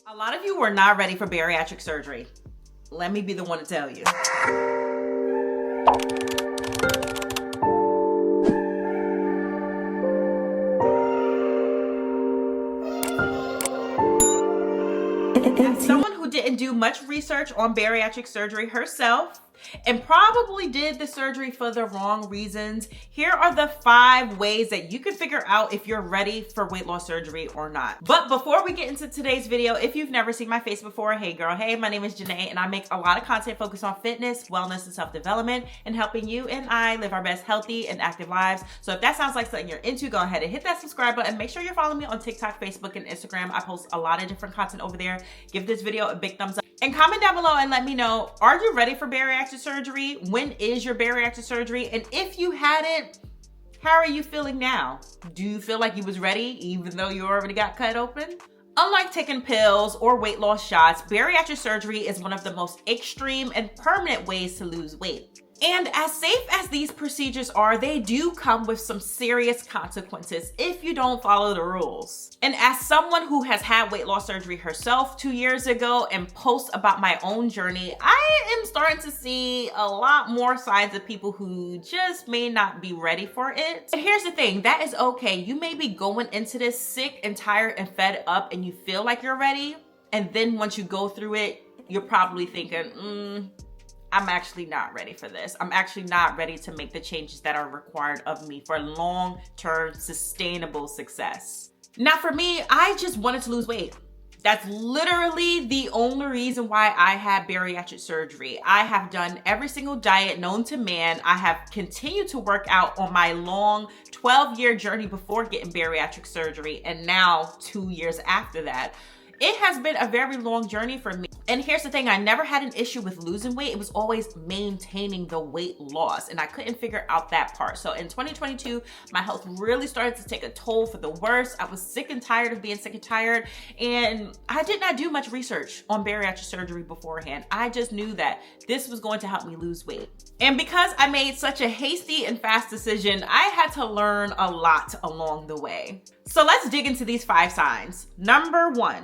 A lot of you were not ready for bariatric surgery. Let me be the one to tell you. As someone who didn't do much research on bariatric surgery herself, and probably did the surgery for the wrong reasons, here are the 5 ways that you can figure out if you're ready for weight loss surgery or not. But before we get into today's video, if you've never seen my face before, hey girl, hey, my name is Janae, and I make a lot of content focused on fitness, wellness, and self-development, and helping you and I live our best healthy and active lives. So if that sounds like something you're into, go ahead and hit that subscribe button. Make sure you're following me on TikTok, Facebook, and Instagram. I post a lot of different content over there. Give this video a big thumbs up. And comment down below and let me know, are you ready for bariatric surgery? When is your bariatric surgery? And if you had it, how are you feeling now? Do you feel like you was ready even though you already got cut open? Unlike taking pills or weight loss shots, bariatric surgery is one of the most extreme and permanent ways to lose weight. And as safe as these procedures are, they do come with some serious consequences if you don't follow the rules. And as someone who has had weight loss surgery herself 2 years ago and posts about my own journey, I am starting to see a lot more signs of people who just may not be ready for it. And here's the thing, that is okay. You may be going into this sick and tired and fed up and you feel like you're ready. And then once you go through it, you're probably thinking, I'm actually not ready for this. I'm actually not ready to make the changes that are required of me for long-term sustainable success. Now for me, I just wanted to lose weight. That's literally the only reason why I had bariatric surgery. I have done every single diet known to man. I have continued to work out on my long 12-year journey before getting bariatric surgery, and now 2 years after that. It has been a very long journey for me. And here's the thing, I never had an issue with losing weight. It was always maintaining the weight loss, and I couldn't figure out that part. So in 2022, my health really started to take a toll for the worse. I was sick and tired of being sick and tired, and I did not do much research on bariatric surgery beforehand. I just knew that this was going to help me lose weight. And because I made such a hasty and fast decision, I had to learn a lot along the way. So let's dig into these 5 signs. Number 1.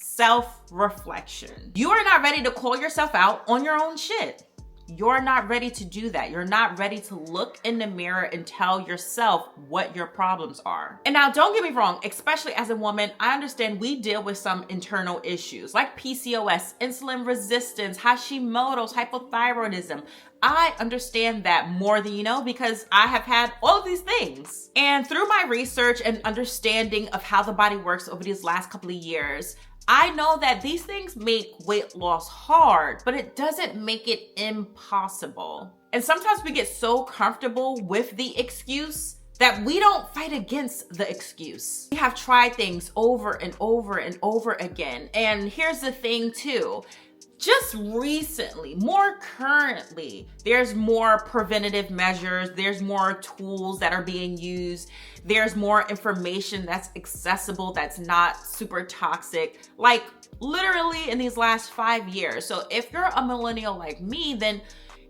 Self-reflection. You are not ready to call yourself out on your own shit. You're not ready to do that. You're not ready to look in the mirror and tell yourself what your problems are. And now don't get me wrong, especially as a woman, I understand we deal with some internal issues like PCOS, insulin resistance, Hashimoto's, hypothyroidism. I understand that more than you know because I have had all of these things. And through my research and understanding of how the body works over these last couple of years, I know that these things make weight loss hard, but it doesn't make it impossible. And sometimes we get so comfortable with the excuse that we don't fight against the excuse. We have tried things over and over and over again. And here's the thing too, just recently, more currently, there's more preventative measures, there's more tools that are being used, there's more information that's accessible, that's not super toxic, like literally in these last 5 years. So if you're a millennial like me, then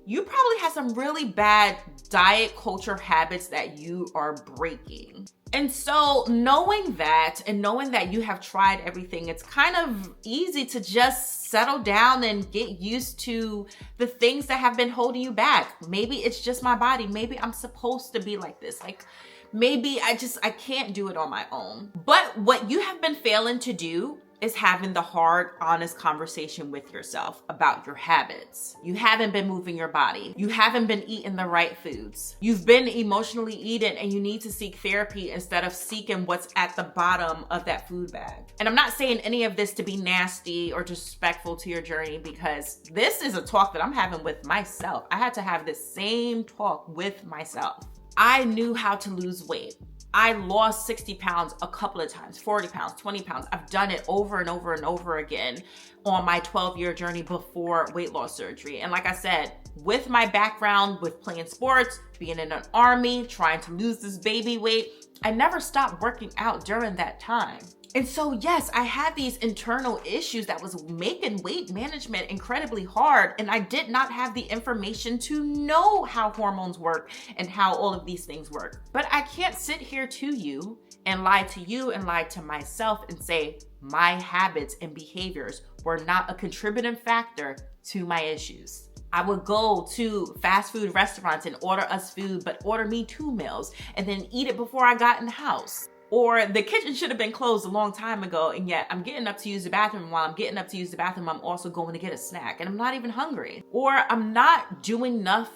you probably have some really bad diet culture habits that you are breaking. And so knowing that and knowing that you have tried everything, it's kind of easy to just settle down and get used to the things that have been holding you back. Maybe it's just my body. Maybe I'm supposed to be like this. Like maybe I can't do it on my own. But what you have been failing to do is having the hard, honest conversation with yourself about your habits. You haven't been moving your body. You haven't been eating the right foods. You've been emotionally eating and you need to seek therapy instead of seeking what's at the bottom of that food bag. And I'm not saying any of this to be nasty or disrespectful to your journey because this is a talk that I'm having with myself. I had to have this same talk with myself. I knew how to lose weight. I lost 60 pounds a couple of times, 40 pounds, 20 pounds. I've done it over and over and over again on my 12-year journey before weight loss surgery. And like I said, with my background with playing sports, being in an army, trying to lose this baby weight, I never stopped working out during that time. And so, yes, I had these internal issues that was making weight management incredibly hard. And I did not have the information to know how hormones work and how all of these things work. But I can't sit here to you and lie to myself and say my habits and behaviors were not a contributing factor to my issues. I would go to fast food restaurants and order us food, but order me 2 meals and then eat it before I got in the house. Or the kitchen should have been closed a long time ago, and yet I'm getting up to use the bathroom. And while I'm getting up to use the bathroom, I'm also going to get a snack, and I'm not even hungry. Or I'm not doing enough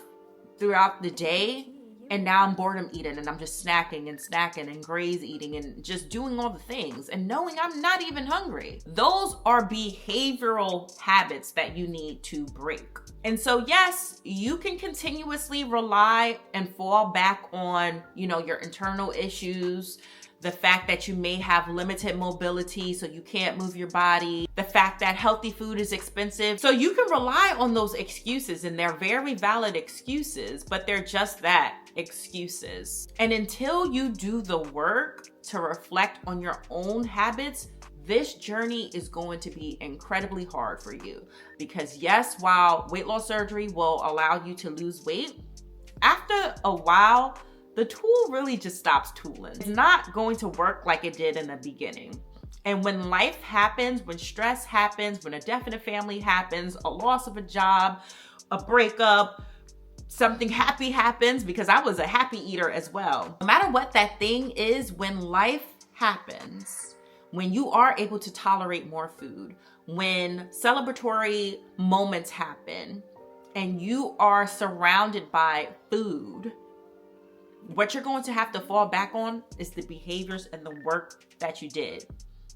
throughout the day, and now I'm boredom eating, and I'm just snacking and graze eating and just doing all the things and knowing I'm not even hungry. Those are behavioral habits that you need to break. And so, yes, you can continuously rely and fall back on, your internal issues, the fact that you may have limited mobility, so you can't move your body, the fact that healthy food is expensive. So you can rely on those excuses, and they're very valid excuses, but they're just that, excuses. And until you do the work to reflect on your own habits, this journey is going to be incredibly hard for you. Because yes, while weight loss surgery will allow you to lose weight, after a while, the tool really just stops tooling. It's not going to work like it did in the beginning. And when life happens, when stress happens, when a death in a family happens, a loss of a job, a breakup, something happy happens, because I was a happy eater as well. No matter what that thing is, when life happens, when you are able to tolerate more food, when celebratory moments happen, and you are surrounded by food, what you're going to have to fall back on is the behaviors and the work that you did.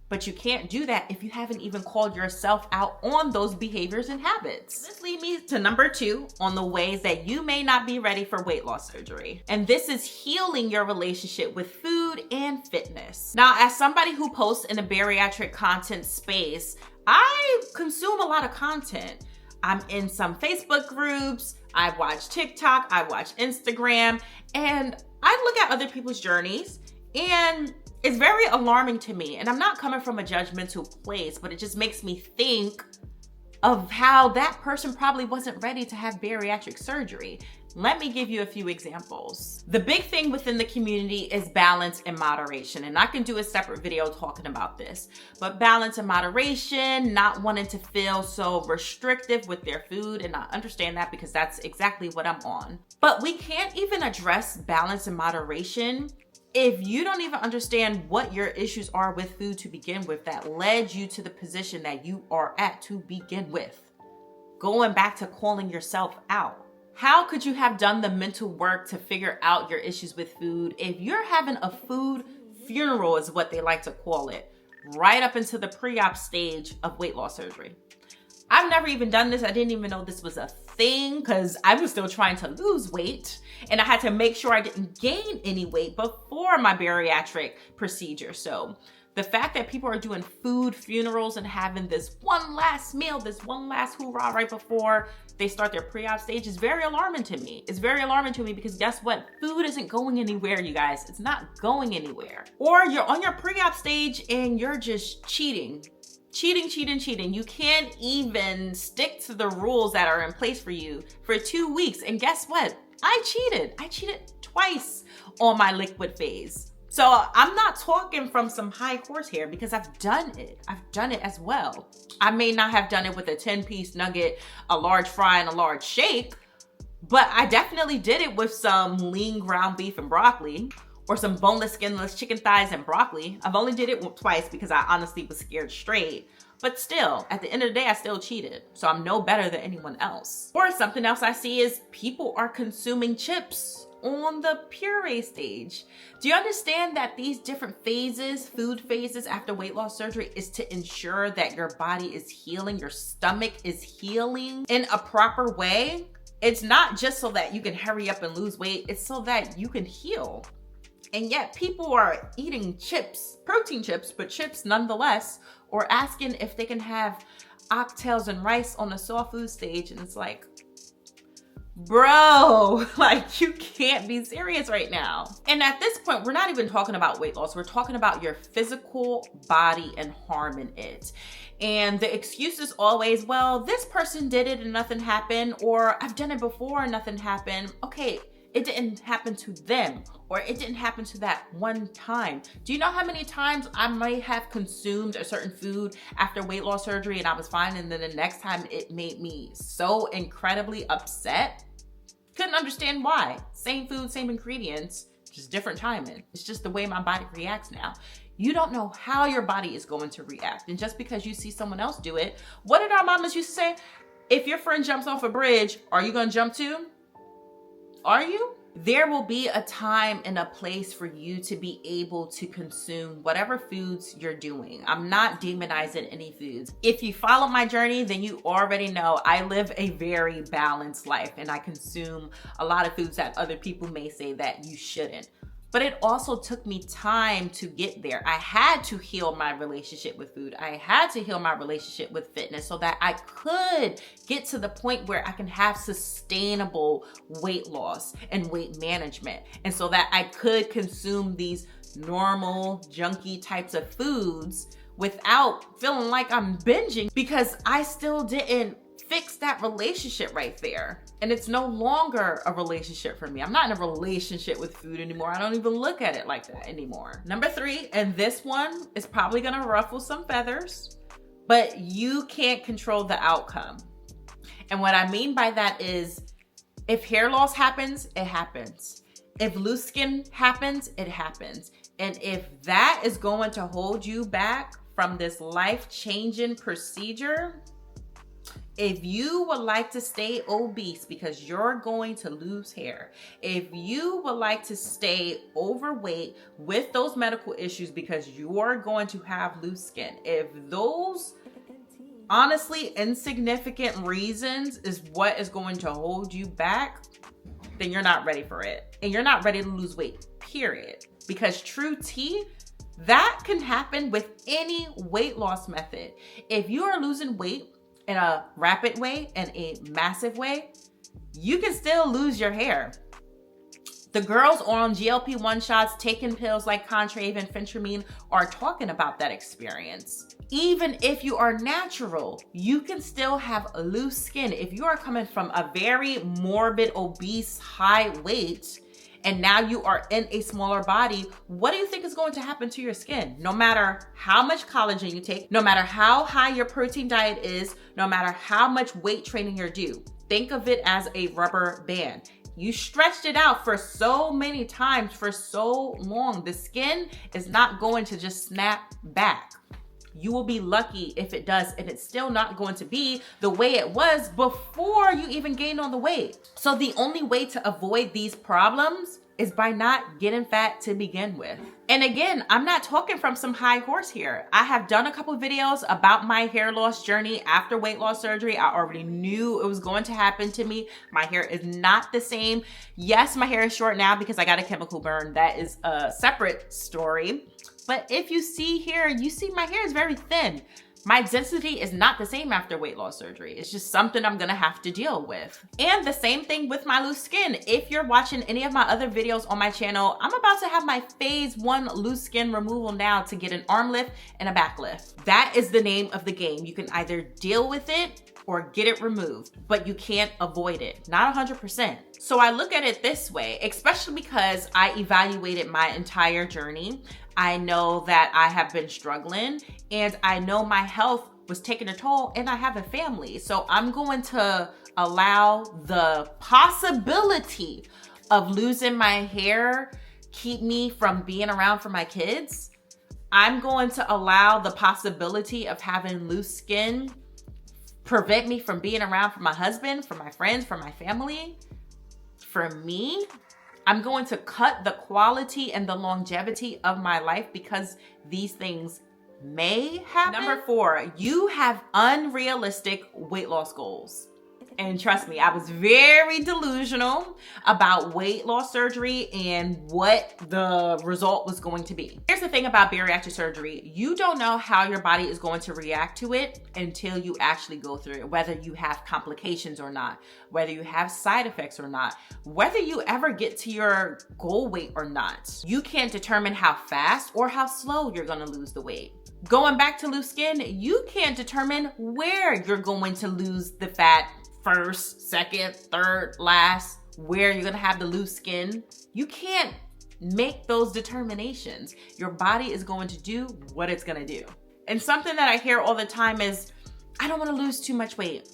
But you can't do that if you haven't even called yourself out on those behaviors and habits. This leads me to number 2 on the ways that you may not be ready for weight loss surgery. And this is healing your relationship with food and fitness. Now, as somebody who posts in a bariatric content space, I consume a lot of content. I'm in some Facebook groups, I watch TikTok, I watch Instagram, and I look at other people's journeys, and it's very alarming to me. And I'm not coming from a judgmental place, but it just makes me think of how that person probably wasn't ready to have bariatric surgery. Let me give you a few examples. The big thing within the community is balance and moderation. And I can do a separate video talking about this. But balance and moderation, not wanting to feel so restrictive with their food. And I understand that because that's exactly what I'm on. But we can't even address balance and moderation if you don't even understand what your issues are with food to begin with that led you to the position that you are at to begin with. Going back to calling yourself out. How could you have done the mental work to figure out your issues with food if you're having a food funeral, is what they like to call it, right up into the pre-op stage of weight loss surgery? I've never even done this. I didn't even know this was a thing because I was still trying to lose weight, and I had to make sure I didn't gain any weight before my bariatric procedure. So the fact that people are doing food funerals and having this one last meal, this one last hoorah right before they start their pre-op stage is very alarming to me. It's very alarming to me because guess what? Food isn't going anywhere, you guys. It's not going anywhere. Or you're on your pre-op stage and you're just cheating. You can't even stick to the rules that are in place for you for 2 weeks. And guess what? I cheated twice on my liquid phase. So I'm not talking from some high horse here because I've done it. I've done it as well. I may not have done it with a 10-piece nugget, a large fry, and a large shake, but I definitely did it with some lean ground beef and broccoli, or some boneless, skinless chicken thighs and broccoli. I've only did it twice because I honestly was scared straight. But still, at the end of the day, I still cheated. So I'm no better than anyone else. Or something else I see is people are consuming chips on the puree stage. Do you understand that these different phases, food phases after weight loss surgery, is to ensure that your body is healing, your stomach is healing in a proper way? It's not just so that you can hurry up and lose weight, it's so that you can heal. And yet people are eating chips, protein chips, but chips nonetheless, or asking if they can have oxtails and rice on the soft food stage. And it's like, Bro, like you can't be serious right now. And at this point, we're not even talking about weight loss. We're talking about your physical body and harming it. And the excuse is always, well, this person did it and nothing happened, or I've done it before and nothing happened. Okay, it didn't happen to them, or it didn't happen to that one time. Do you know how many times I might have consumed a certain food after weight loss surgery and I was fine, and then the next time it made me so incredibly upset? Couldn't understand why. Same food, same ingredients, just different timing. It's just the way my body reacts now. You don't know how your body is going to react. And just because you see someone else do it, what did our mamas used to say? If your friend jumps off a bridge, are you gonna jump too? Are you? There will be a time and a place for you to be able to consume whatever foods you're doing. I'm not demonizing any foods. If you follow my journey, then you already know I live a very balanced life and I consume a lot of foods that other people may say that you shouldn't. But it also took me time to get there. I had to heal my relationship with food. I had to heal my relationship with fitness so that I could get to the point where I can have sustainable weight loss and weight management. And so that I could consume these normal, junky types of foods without feeling like I'm binging, because I still didn't fix that relationship right there. And it's no longer a relationship for me. I'm not in a relationship with food anymore. I don't even look at it like that anymore. Number 3, and this one is probably gonna ruffle some feathers, but you can't control the outcome. And what I mean by that is, if hair loss happens, it happens. If loose skin happens, it happens. And if that is going to hold you back from this life-changing procedure, if you would like to stay obese because you're going to lose hair, if you would like to stay overweight with those medical issues because you're going to have loose skin, if those honestly insignificant reasons is what is going to hold you back, then you're not ready for it. And you're not ready to lose weight, period. Because true tea, that can happen with any weight loss method. If you are losing weight in a rapid way and a massive way, you can still lose your hair. The girls on GLP-1 shots, taking pills like Contrave and Phentermine are talking about that experience. Even if you are natural, you can still have loose skin. If you are coming from a very morbid, obese, high weight, and now you are in a smaller body, what do you think is going to happen to your skin? No matter how much collagen you take, no matter how high your protein diet is, no matter how much weight training you're due, think of it as a rubber band. You stretched it out for so many times, for so long, the skin is not going to just snap back. You will be lucky if it does, and it's still not going to be the way it was before you even gained on the weight. So the only way to avoid these problems is by not getting fat to begin with. And again, I'm not talking from some high horse here. I have done a couple videos about my hair loss journey after weight loss surgery. I already knew it was going to happen to me. My hair is not the same. Yes, my hair is short now because I got a chemical burn. That is a separate story. But if you see here, you see my hair is very thin. My density is not the same after weight loss surgery. It's just something I'm gonna have to deal with. And the same thing with my loose skin. If you're watching any of my other videos on my channel, I'm about to have my phase 1 loose skin removal now to get an arm lift and a back lift. That is the name of the game. You can either deal with it or get it removed, but you can't avoid it, not 100%. So I look at it this way, especially because I evaluated my entire journey. I know that I have been struggling, and I know my health was taking a toll, and I have a family. So I'm going to allow the possibility of losing my hair keep me from being around for my kids. I'm going to allow the possibility of having loose skin prevent me from being around for my husband, for my friends, for my family. For me, I'm going to cut the quality and the longevity of my life because these things may happen. Number 4, you have unrealistic weight loss goals. And trust me, I was very delusional about weight loss surgery and what the result was going to be. Here's the thing about bariatric surgery. You don't know how your body is going to react to it until you actually go through it, whether you have complications or not, whether you have side effects or not, whether you ever get to your goal weight or not. You can't determine how fast or how slow you're gonna lose the weight. Going back to loose skin, you can't determine where you're going to lose the fat first, second, third, last, where you're gonna have the loose skin. You can't make those determinations. Your body is going to do what it's gonna do. And something that I hear all the time is, I don't wanna lose too much weight.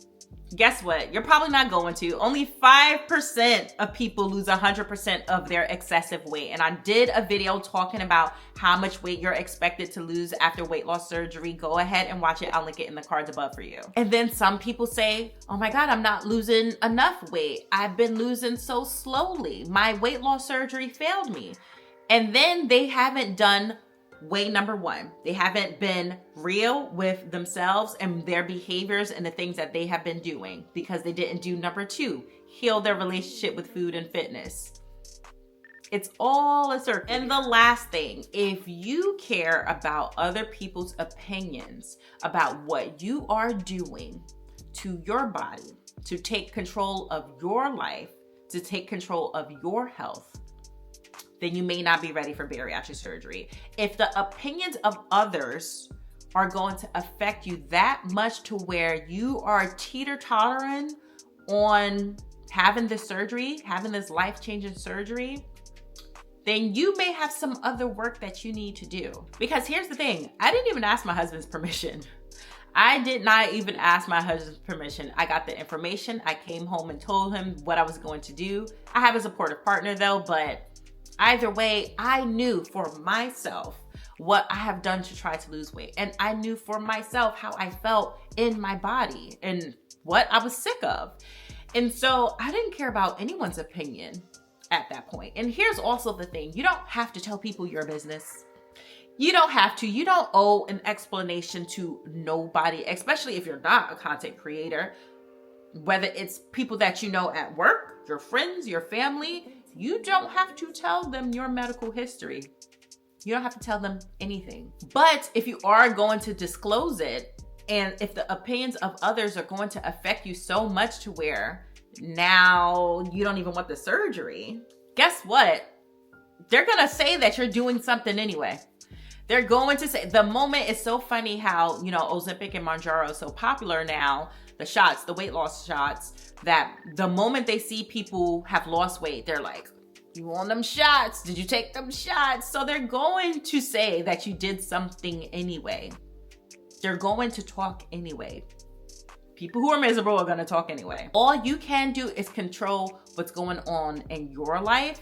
Guess what? You're probably not going to. Only 5% of people lose 100% of their excessive weight. And I did a video talking about how much weight you're expected to lose after weight loss surgery. Go ahead and watch it. I'll link it in the cards above for you. And then some people say, oh my God, I'm not losing enough weight. I've been losing so slowly. My weight loss surgery failed me. And then they haven't done way number one. They haven't been real with themselves and their behaviors and the things that they have been doing, because they didn't do number two, heal their relationship with food and fitness. It's all a circle. And the last thing, if you care about other people's opinions about what you are doing to your body, to take control of your life, to take control of your health, then you may not be ready for bariatric surgery. If the opinions of others are going to affect you that much to where you are teeter-tottering on having this surgery, having this life-changing surgery, then you may have some other work that you need to do. Because here's the thing, I didn't even ask my husband's permission. I did not even ask my husband's permission. I got the information. I came home and told him what I was going to do. I have a supportive partner though, but either way, I knew for myself what I have done to try to lose weight. And I knew for myself how I felt in my body and what I was sick of. And so I didn't care about anyone's opinion at that point. And here's also the thing. You don't have to tell people your business. You don't have to. You don't owe an explanation to nobody, especially if you're not a content creator. Whether it's people that you know at work, your friends, your family, you don't have to tell them your medical history. You don't have to tell them anything. But if you are going to disclose it, and if the opinions of others are going to affect you so much to where now you don't even want the surgery, guess what? They're gonna say that you're doing something anyway. They're going to say, the moment is so funny how, Ozempic and Mounjaro are so popular now, the shots, the weight loss shots, that the moment they see people have lost weight, they're like, you want them shots? Did you take them shots? So they're going to say that you did something anyway. They're going to talk anyway. People who are miserable are going to talk anyway. All you can do is control what's going on in your life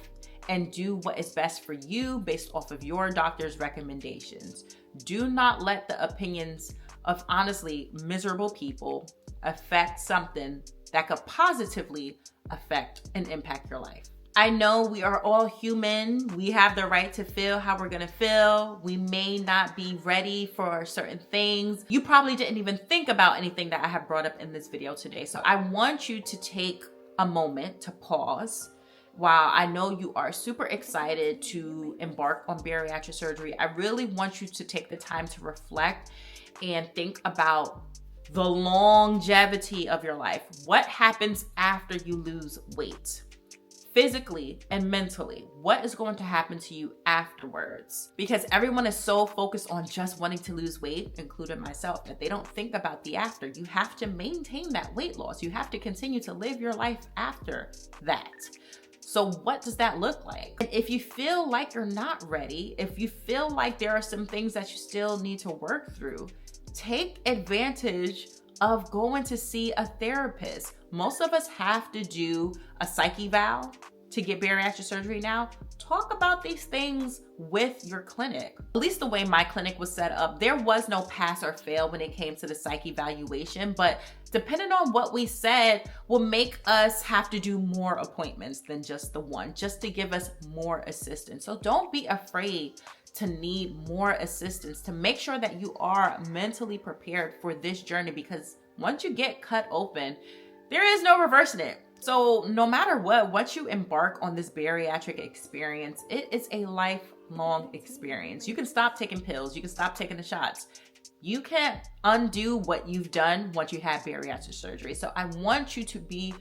and do what is best for you based off of your doctor's recommendations. Do not let the opinions of honestly miserable people affect something that could positively affect and impact your life. I know we are all human. We have the right to feel how we're gonna feel. We may not be ready for certain things. You probably didn't even think about anything that I have brought up in this video today. So I want you to take a moment to pause. While I know you are super excited to embark on bariatric surgery, I really want you to take the time to reflect and think about the longevity of your life. What happens after you lose weight? Physically and mentally, what is going to happen to you afterwards? Because everyone is so focused on just wanting to lose weight, including myself, that they don't think about the after. You have to maintain that weight loss. You have to continue to live your life after that. So what does that look like? And if you feel like you're not ready, if you feel like there are some things that you still need to work through, take advantage of going to see a therapist. Most of us have to do a psych eval to get bariatric surgery now. Talk about these things with your clinic. At least the way my clinic was set up, there was no pass or fail when it came to the psych evaluation, but depending on what we said will make us have to do more appointments than just the one, just to give us more assistance. So don't be afraid to need more assistance, to make sure that you are mentally prepared for this journey, because once you get cut open, There is no reversing it. So no matter what, once you embark on this bariatric experience, it is a lifelong experience. You can stop taking pills. You can stop taking the shots. You can't undo what you've done once you have bariatric surgery. So I want you to be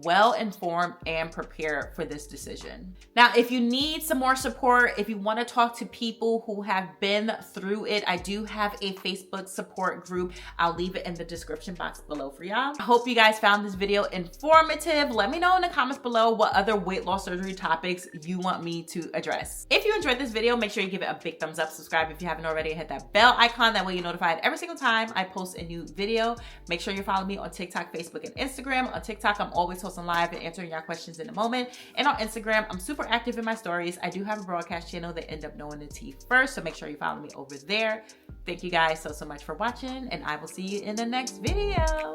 well informed and prepared for this decision. Now, if you need some more support, if you want to talk to people who have been through it, I do have a Facebook support group. I'll leave it in the description box below for y'all. I hope you guys found this video informative. Let me know in the comments below what other weight loss surgery topics you want me to address. If you enjoyed this video, make sure you give it a big thumbs up, subscribe if you haven't already, and hit that bell icon. That way you're notified every single time I post a new video. Make sure you follow me on TikTok, Facebook, and Instagram. On TikTok, I'm always hosting live and answering your questions in a moment. And on Instagram, I'm super active in my stories. I do have a broadcast channel that end up knowing the tea first, so make sure you follow me over there. Thank you guys so much for watching, and I will see you in the next video.